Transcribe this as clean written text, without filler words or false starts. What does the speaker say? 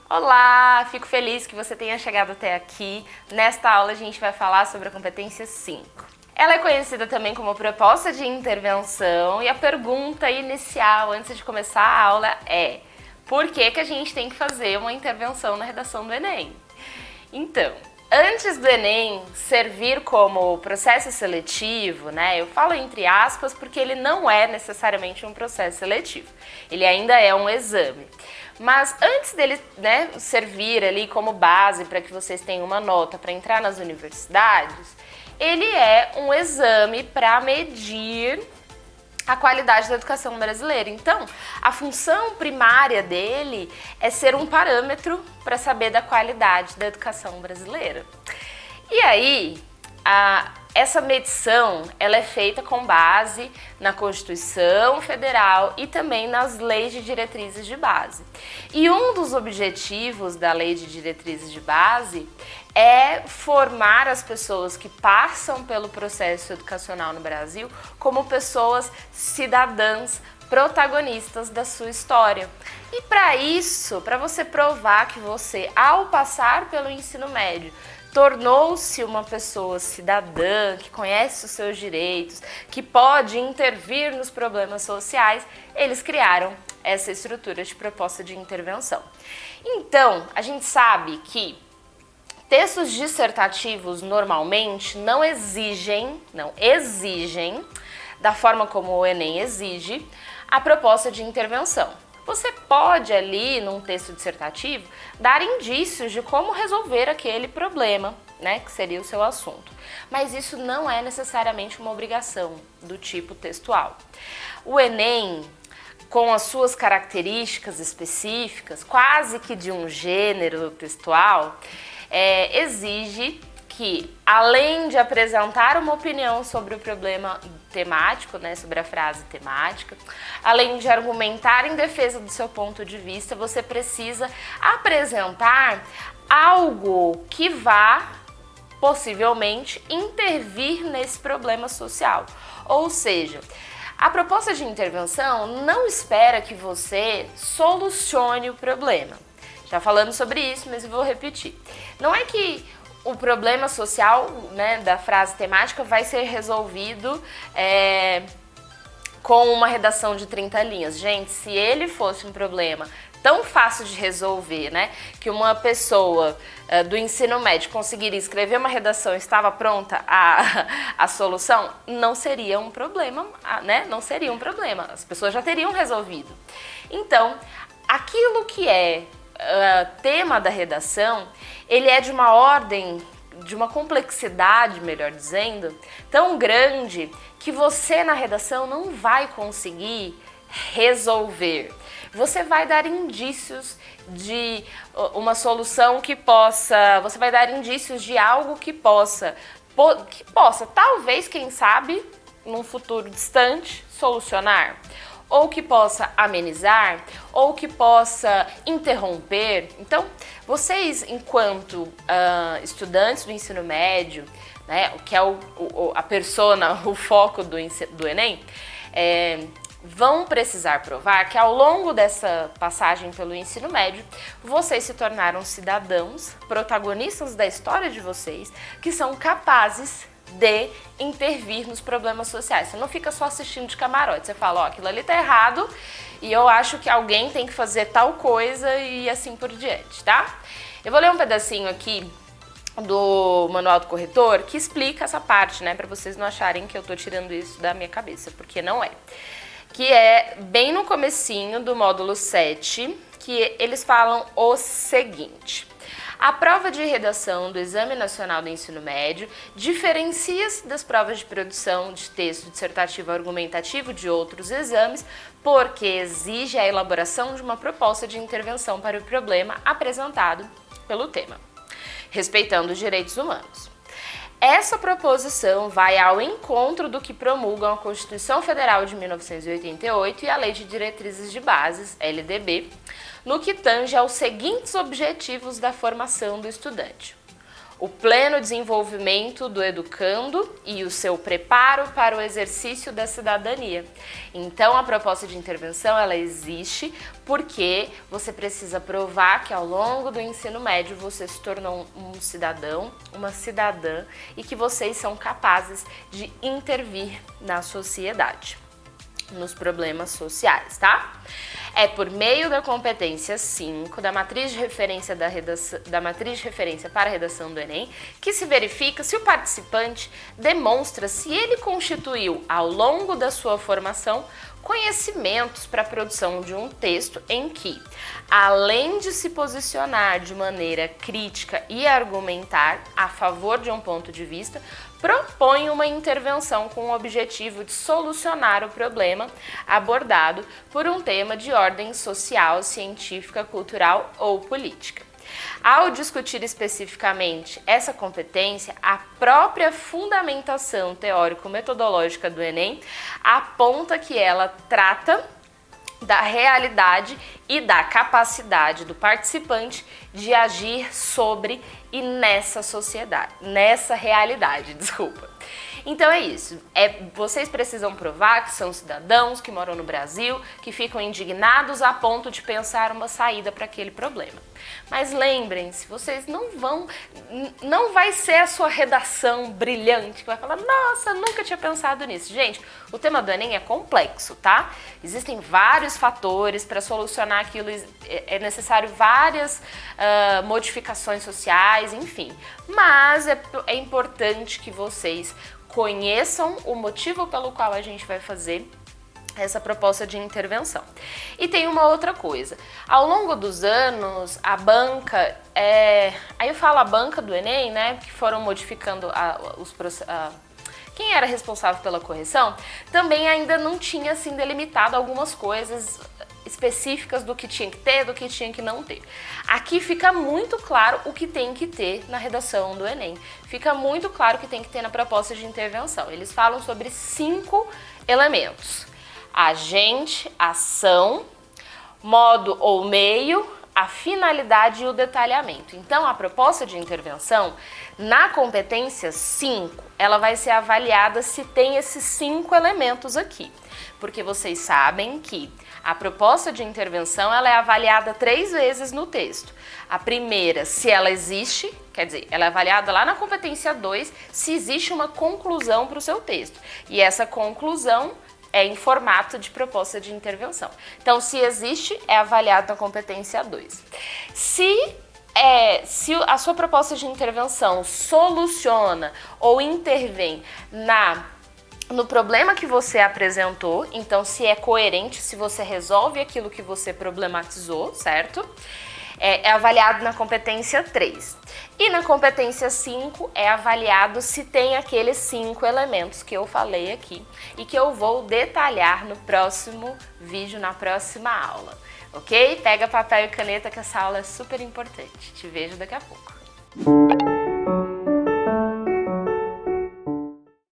Olá, fico feliz que você tenha chegado até aqui. Nesta aula a gente vai falar sobre a competência 5. Ela é conhecida também como proposta de intervenção e a pergunta inicial antes de começar a aula é: por que a gente tem que fazer uma intervenção na redação do Enem? Então, antes do Enem servir como processo seletivo, né, eu falo entre aspas porque ele não é necessariamente um processo seletivo, ele ainda é um exame. Mas antes dele, né, servir ali como base para que vocês tenham uma nota para entrar nas universidades, ele é um exame para medir a qualidade da educação brasileira. Então, a função primária dele é ser um parâmetro para saber da qualidade da educação brasileira. E aí, essa medição ela é feita com base na Constituição Federal e também nas leis de diretrizes de base. E um dos objetivos da lei de diretrizes de base é formar as pessoas que passam pelo processo educacional no Brasil como pessoas cidadãs protagonistas da sua história. E para isso, para você provar que você, ao passar pelo ensino médio, tornou-se uma pessoa cidadã, que conhece os seus direitos, que pode intervir nos problemas sociais, eles criaram essa estrutura de proposta de intervenção. Então, a gente sabe que textos dissertativos normalmente não exigem, da forma como o Enem exige, a proposta de intervenção. Você pode ali, num texto dissertativo, dar indícios de como resolver aquele problema, né, que seria o seu assunto. Mas isso não é necessariamente uma obrigação do tipo textual. O Enem, com as suas características específicas, quase que de um gênero textual, exige que, além de apresentar uma opinião sobre o problema temático, né, sobre a frase temática, além de argumentar em defesa do seu ponto de vista, você precisa apresentar algo que vá, possivelmente, intervir nesse problema social. Ou seja, a proposta de intervenção não espera que você solucione o problema. Já falando sobre isso, mas eu vou repetir. Não é que o problema social, né, da frase temática vai ser resolvido com uma redação de 30 linhas. Gente, se ele fosse um problema tão fácil de resolver, né, que uma pessoa do ensino médio conseguiria escrever uma redação e estava pronta a solução, não seria um problema, né? Não seria um problema. As pessoas já teriam resolvido. Então, aquilo que é tema da redação, ele é de uma ordem, de uma complexidade, melhor dizendo, tão grande que você na redação não vai conseguir resolver. Você vai dar indícios de uma solução que possa, você vai dar indícios de algo que possa, talvez, quem sabe, num futuro distante, solucionar. Ou que possa amenizar, ou que possa interromper. Então, vocês, enquanto estudantes do ensino médio, né, que é a persona, o foco do Enem, vão precisar provar que ao longo dessa passagem pelo ensino médio, vocês se tornaram cidadãos, protagonistas da história de vocês, que são capazes de intervir nos problemas sociais. Você não fica só assistindo de camarote, você fala, ó, aquilo ali tá errado e eu acho que alguém tem que fazer tal coisa e assim por diante, tá? Eu vou ler um pedacinho aqui do Manual do Corretor que explica essa parte, né, para vocês não acharem que eu tô tirando isso da minha cabeça, porque não é. Que é bem no comecinho do módulo 7, que eles falam o seguinte: a prova de redação do Exame Nacional do Ensino Médio diferencia-se das provas de produção de texto dissertativo argumentativo de outros exames porque exige a elaboração de uma proposta de intervenção para o problema apresentado pelo tema, respeitando os direitos humanos. Essa proposição vai ao encontro do que promulgam a Constituição Federal de 1988 e a Lei de Diretrizes de Bases, LDB, no que tange aos seguintes objetivos da formação do estudante: o pleno desenvolvimento do educando e o seu preparo para o exercício da cidadania. Então, a proposta de intervenção, ela existe porque você precisa provar que ao longo do ensino médio você se tornou um cidadão, uma cidadã e que vocês são capazes de intervir na sociedade, nos problemas sociais, tá? É por meio da competência 5, da matriz de referência para a redação do Enem, que se verifica se o participante demonstra se ele constituiu, ao longo da sua formação, conhecimentos para a produção de um texto em que, além de se posicionar de maneira crítica e argumentar a favor de um ponto de vista, propõe uma intervenção com o objetivo de solucionar o problema abordado por um tema de ordem social, científica, cultural ou política. Ao discutir especificamente essa competência, a própria fundamentação teórico-metodológica do Enem aponta que ela trata da realidade e da capacidade do participante de agir sobre e nessa sociedade, nessa realidade, desculpa. Então é isso, vocês precisam provar que são cidadãos que moram no Brasil, que ficam indignados a ponto de pensar uma saída para aquele problema. Mas lembrem-se, vocês não vai ser a sua redação brilhante que vai falar, nossa, nunca tinha pensado nisso. Gente, o tema do Enem é complexo, tá? Existem vários fatores para solucionar aquilo, é necessário várias modificações sociais, enfim. Mas é importante que vocês conheçam o motivo pelo qual a gente vai fazer essa proposta de intervenção. E tem uma outra coisa, ao longo dos anos, a banca, aí eu falo a banca do Enem, né, que foram modificando quem era responsável pela correção, também ainda não tinha assim delimitado algumas coisas específicas do que tinha que ter, do que tinha que não ter. Aqui fica muito claro o que tem que ter na redação do Enem. Fica muito claro o que tem que ter na proposta de intervenção. Eles falam sobre 5 elementos: agente, ação, modo ou meio, a finalidade e o detalhamento. Então, a proposta de intervenção, na competência 5, ela vai ser avaliada se tem esses 5 elementos aqui. Porque vocês sabem que a proposta de intervenção ela é avaliada 3 vezes no texto. A primeira, se ela existe, quer dizer, ela é avaliada lá na competência 2, se existe uma conclusão para o seu texto. E essa conclusão é em formato de proposta de intervenção. Então, se existe, é avaliado na competência 2. Se a sua proposta de intervenção soluciona ou intervém no problema que você apresentou, então se é coerente, se você resolve aquilo que você problematizou, certo? É avaliado na competência 3. E na competência 5 é avaliado se tem aqueles 5 elementos que eu falei aqui e que eu vou detalhar no próximo vídeo, na próxima aula, ok? Pega papel e caneta que essa aula é super importante. Te vejo daqui a pouco.